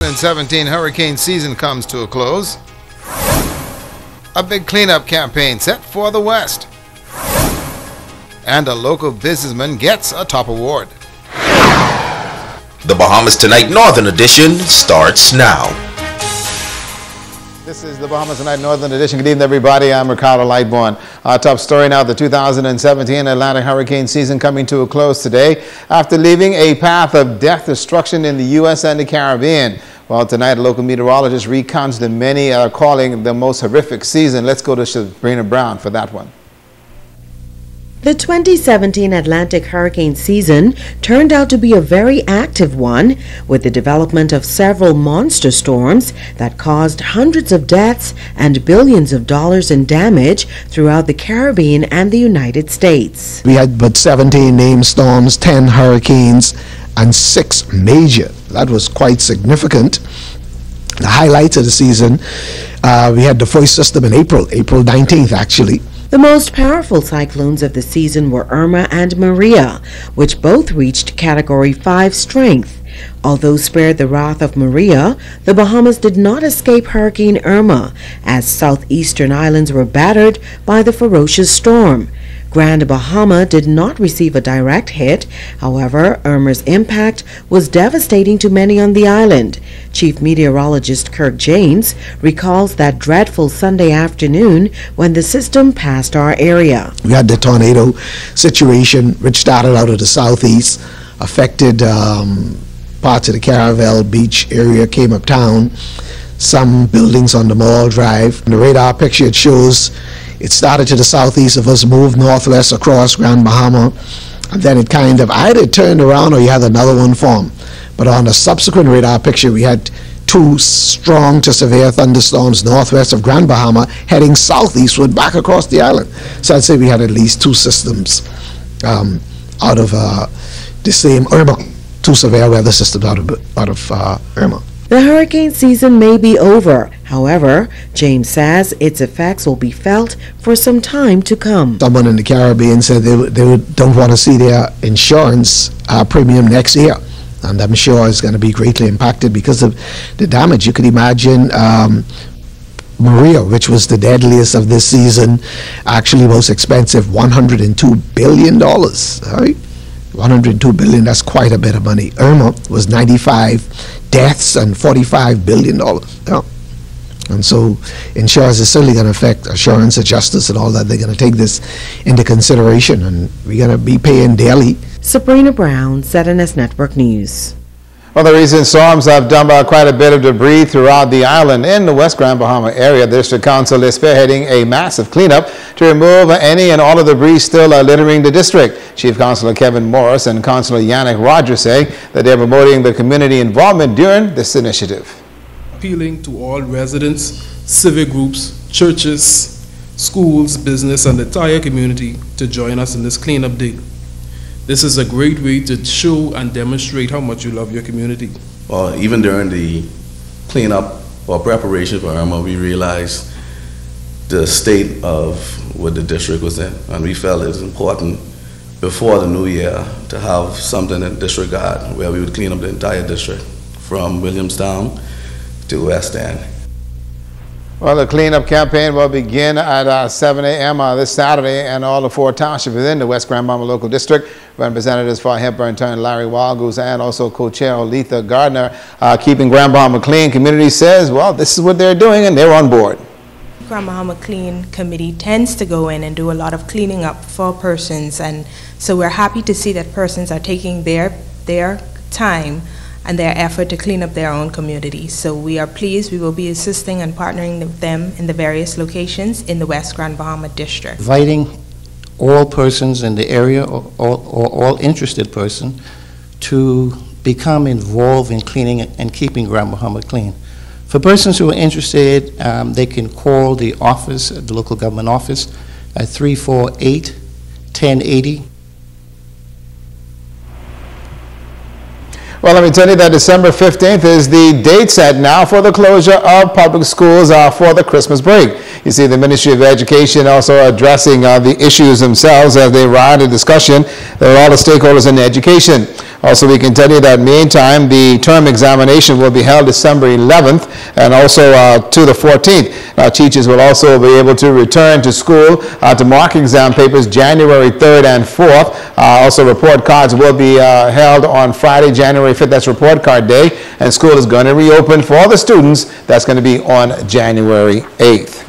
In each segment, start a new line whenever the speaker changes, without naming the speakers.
2017 hurricane season comes to a close. A big cleanup campaign set for the West. And a local businessman gets a top award.
The Bahamas Tonight Northern Edition starts now.
This is the Bahamas Tonight Northern Edition. Good evening, everybody. I'm Ricardo Lightbourne. Our top story now, the 2017 Atlantic hurricane season coming to a close today after leaving a path of death destruction in the U.S. and the Caribbean. Well, tonight, a local meteorologist recounts the many are calling the most horrific season. Let's go to Sabrina Brown for that one.
The 2017 Atlantic hurricane season turned out to be a very active one, with the development of several monster storms that caused hundreds of deaths and billions of dollars in damage throughout the Caribbean and the United States.
We had but 17 named storms, 10 hurricanes, and 6 major. That was quite significant. The highlights of the season, we had the first system in April 19th actually.
The most powerful cyclones of the season were Irma and Maria, which both reached Category 5 strength. Although spared the wrath of Maria, the Bahamas did not escape Hurricane Irma, as southeastern islands were battered by the ferocious storm. Grand Bahama did not receive a direct hit. However, Irma's impact was devastating to many on the island. Chief Meteorologist Kirk James recalls that dreadful Sunday afternoon when the system passed our area.
We had the tornado situation which started out of the southeast, affected parts of the Caravel Beach area, came uptown, some buildings on the Mall Drive. In the radar picture it shows it started to the southeast of us, moved northwest across Grand Bahama, and then it kind of either turned around or you had another one form. But on a subsequent radar picture, we had 2 strong to severe thunderstorms northwest of Grand Bahama heading southeastward back across the island. So I'd say we had at least 2 systems out of the same Irma, 2 severe weather systems out of Irma.
The hurricane season may be over. However, James says its effects will be felt for some time to come.
Someone in the Caribbean said they don't want to see their insurance premium next year. And I'm sure it's going to be greatly impacted because of the damage. You could imagine Maria, which was the deadliest of this season, actually most expensive, $102 billion. Right? $102 billion, that's quite a bit of money. Irma was 95 deaths and $45 billion. Yeah. And so insurance is certainly going to affect assurance adjusters and all that. They're going to take this into consideration, and we're going to be paying daily.
Sabrina Brown, ZNS Network News.
Well, the recent storms have dumped out quite a bit of debris throughout the island. In the West Grand Bahama area, the District Council is spearheading a massive cleanup to remove any and all of the debris still littering the district. Chief Councilor Kevin Morris and Councilor Yannick Rogers say that they're promoting the community involvement during this initiative.
Appealing to all residents, civic groups, churches, schools, business, and the entire community to join us in this cleanup day. This is a great way to show and demonstrate how much you love your community.
Well, even during the cleanup or preparation for Irma, we realized the state of what the district was in, and we felt it was important before the new year to have something in disregard where we would clean up the entire district from Williamstown to West End.
Well, the cleanup campaign will begin at 7 a.m. This Saturday, and all the 4 townships within the West Grand Bahama Local District. Representatives for Hepburn Turn, Larry Wildgoose, and also co-chair Olitha Gardner, keeping Grand Bahama clean. Community says, well, this is what they're doing, and they're on board.
Grand Bahama Clean Committee tends to go in and do a lot of cleaning up for persons, and so we're happy to see that persons are taking their time and their effort to clean up their own communities. So we are pleased. We will be assisting and partnering with them in the various locations in the West Grand Bahama District.
Inviting all persons in the area or all interested person to become involved in cleaning and keeping Grand Bahama clean. For persons who are interested, they can call the office, the local government office, at 348-1080.
Well, let me tell you that December 15th is the date set now for the closure of public schools for the Christmas break. You see, the Ministry of Education also addressing the issues themselves as they rise to discussion. There are all the stakeholders in education. Also, we can tell you that meantime, the term examination will be held December 11th and also to the 14th. Now, teachers will also be able to return to school to mark exam papers January 3rd and 4th. Also, report cards will be held on Friday, January 5th. That's report card day. And school is going to reopen for all the students. That's going to be on January 8th.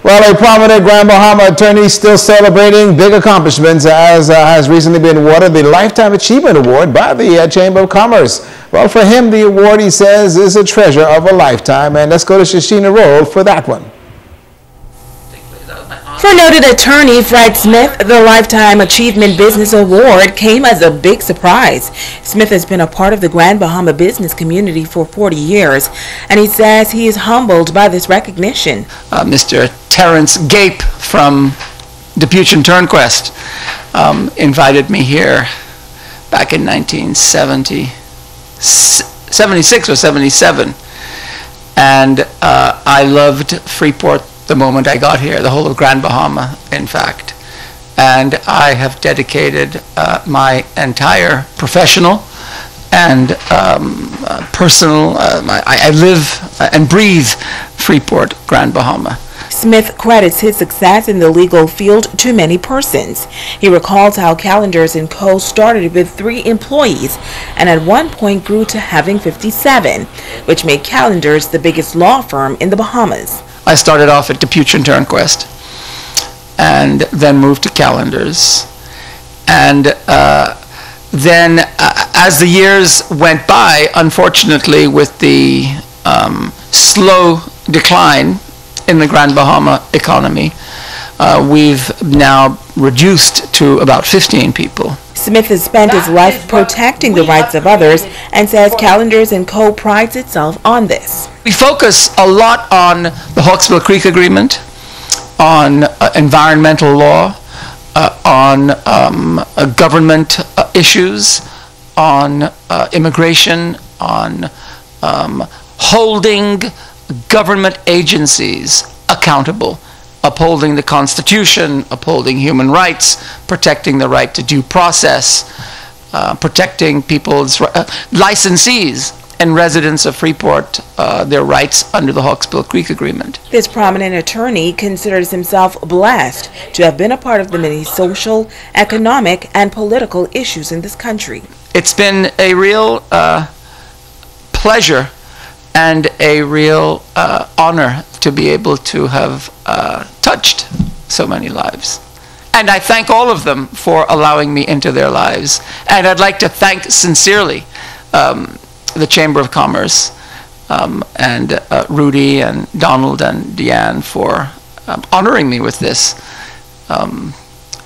Well, a prominent Grand Bahama attorney still celebrating big accomplishments as has recently been awarded the Lifetime Achievement Award by the Chamber of Commerce. Well, for him, the award, he says, is a treasure of a lifetime. And let's go to Shashina Roll for that one.
For noted attorney Fred Smith, the Lifetime Achievement Business Award came as a big surprise. Smith has been a part of the Grand Bahama business community for 40 years, and he says he is humbled by this recognition.
Mr. Terrence Gape from Depuch and Turnquest invited me here back in 1976 or 77, and I loved Freeport the moment I got here, the whole of Grand Bahama, in fact. And I have dedicated my entire professional and personal, I live and breathe Freeport, Grand Bahama.
Smith credits his success in the legal field to many persons. He recalls how Calendars & Co. started with 3 employees and at one point grew to having 57, which made Calendars the biggest law firm in the Bahamas.
I started off at Depuch and Turnquest and then moved to Calendars. And then as the years went by, unfortunately, with the slow decline in the Grand Bahama economy, we've now reduced to about 15 people.
Smith has spent his life protecting the rights of others and says Calendars & Co. prides itself on this.
We focus a lot on the Hawksbill Creek Agreement, on environmental law, on government issues, on immigration, on holding government agencies accountable, upholding the Constitution, upholding human rights, protecting the right to due process, protecting people's licensees and residents of Freeport, their rights under the Hawksbill Creek Agreement.
This prominent attorney considers himself blessed to have been a part of the many social, economic, and political issues in this country.
It's been a real pleasure and a real honor to be able to have touched so many lives. And I thank all of them for allowing me into their lives. And I'd like to thank sincerely the Chamber of Commerce and Rudy and Donald and Deanne for honoring me with this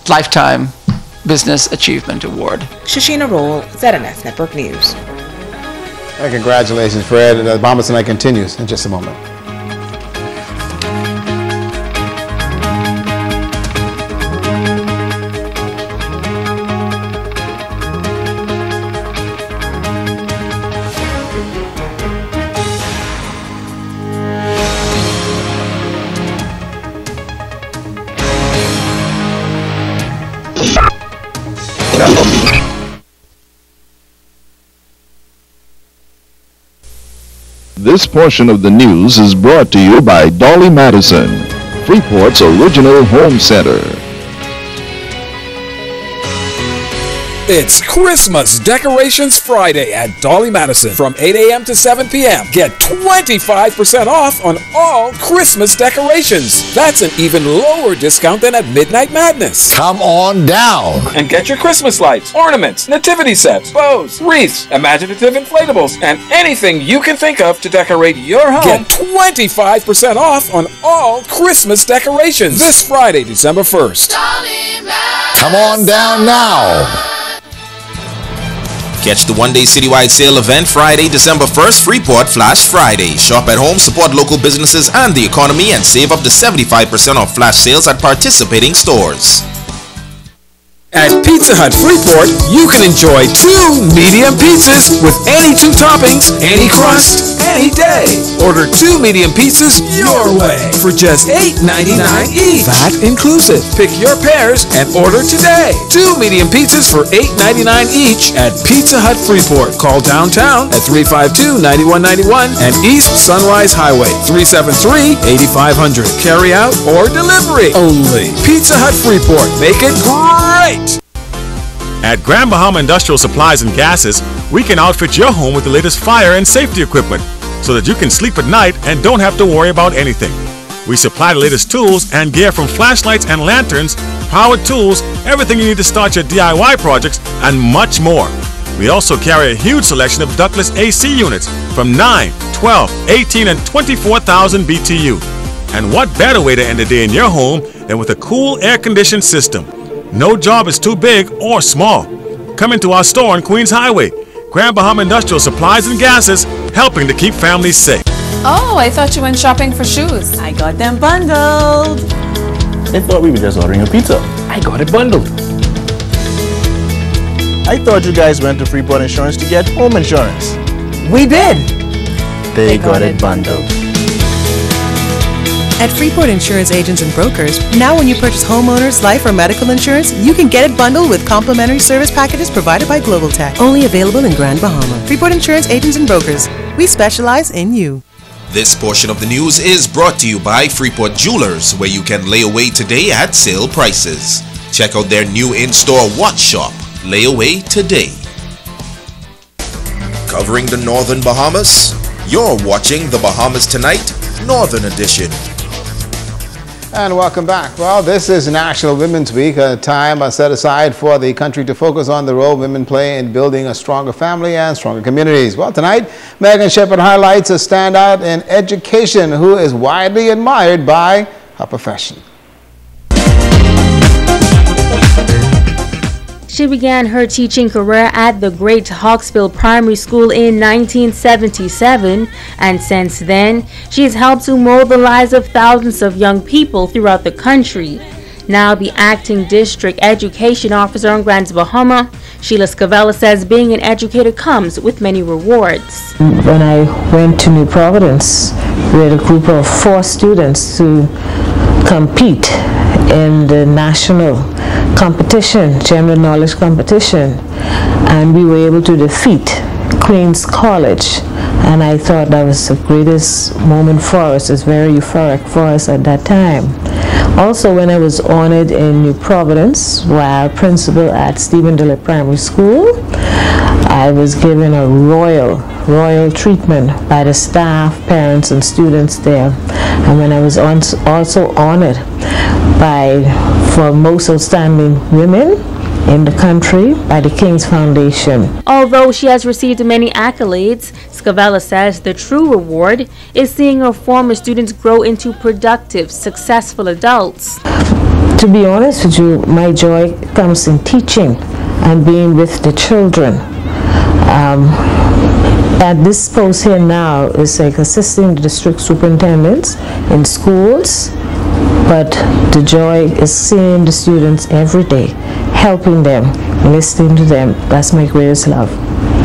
Lifetime Business Achievement Award.
Shashina Roll, ZNS Network News.
And congratulations, Fred. And the Bahamas Tonight continues in just a moment.
This portion of the news is brought to you by Dolly Madison, Freeport's original home center.
It's Christmas Decorations Friday at Dolly Madison from 8 a.m. to 7 p.m. Get 25% off on all Christmas decorations. That's an even lower discount than at Midnight Madness.
Come on down
and get your Christmas lights, ornaments, nativity sets, bows, wreaths, imaginative inflatables, and anything you can think of to decorate your home. Get 25% off on all Christmas decorations this Friday, December 1st.
Come on down now.
Catch the one-day citywide sale event Friday, December 1st, Freeport Flash Friday. Shop at home, support local businesses and the economy, and save up to 75% off flash sales at participating stores.
At Pizza Hut Freeport, you can enjoy 2 medium pizzas with any 2 toppings, any crust, any day. Order 2 medium pizzas your way for just $8.99 each. That inclusive. Pick your pairs and order today. 2 medium pizzas for $8.99 each at Pizza Hut Freeport. Call downtown at 352-9191 and East Sunrise Highway 373-8500. Carry out or delivery only. Pizza Hut Freeport. Make it great.
At Grand Bahama Industrial Supplies and Gases, we can outfit your home with the latest fire and safety equipment so that you can sleep at night and don't have to worry about anything. We supply the latest tools and gear from flashlights and lanterns, power tools, everything you need to start your DIY projects, and much more. We also carry a huge selection of ductless AC units from 9, 12, 18, and 24,000 BTU. And what better way to end the day in your home than with a cool air-conditioned system? No job is too big or small. Come into our store on Queens Highway. Grand Bahama Industrial Supplies and Gases, helping to keep families safe.
Oh, I thought you went shopping for shoes.
I got them bundled.
I thought we were just ordering a pizza. I got it bundled. I thought you guys went to Freeport Insurance to get home insurance.
We did.
They got it bundled.
At Freeport Insurance Agents and Brokers, now when you purchase homeowners, life, or medical insurance, you can get it bundled with complimentary service packages provided by Global Tech. Only available in Grand Bahama. Freeport Insurance Agents and Brokers. We specialize in you.
This portion of the news is brought to you by Freeport Jewelers, where you can lay away today at sale prices. Check out their new in-store watch shop. Lay away today. Covering the Northern Bahamas, you're watching the Bahamas Tonight, Northern Edition.
And welcome back. Well, this is National Women's Week, a time set aside for the country to focus on the role women play in building a stronger family and stronger communities. Well, tonight, Megan Shepherd highlights a standout in education who is widely admired by her profession.
She began her teaching career at the Great Hawksville Primary School in 1977, and since then, she has helped to mold the lives of thousands of young people throughout the country. Now the acting district education officer in Grand Bahama, Sheila Scavella says being an educator comes with many rewards.
When I went to New Providence with a group of 4 students to compete in the national competition, general knowledge competition, and we were able to defeat Queens College, and I thought that was the greatest moment for us. It's very euphoric for us at that time. Also, when I was honored in New Providence while principal at Stephen Dillard Primary School, I was given a royal treatment by the staff, parents, and students there. And when I was also honored for most outstanding women in the country by the King's Foundation.
Although she has received many accolades, Scavella says the true reward is seeing her former students grow into productive, successful adults.
To be honest with you, my joy comes in teaching and being with the children. At this post here now is like assisting the district superintendents in schools, but the joy is seeing the students every day, helping them, listening to them. That's my greatest love.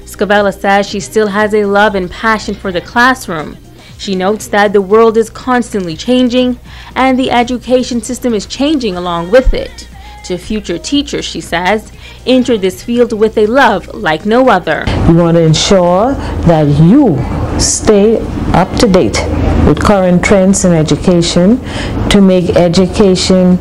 Scavella says she still has a love and passion for the classroom. She notes that the world is constantly changing and the education system is changing along with it. To future teachers, she says, enter this field with a love like no other.
We want to ensure that you stay up to date with current trends in education to make education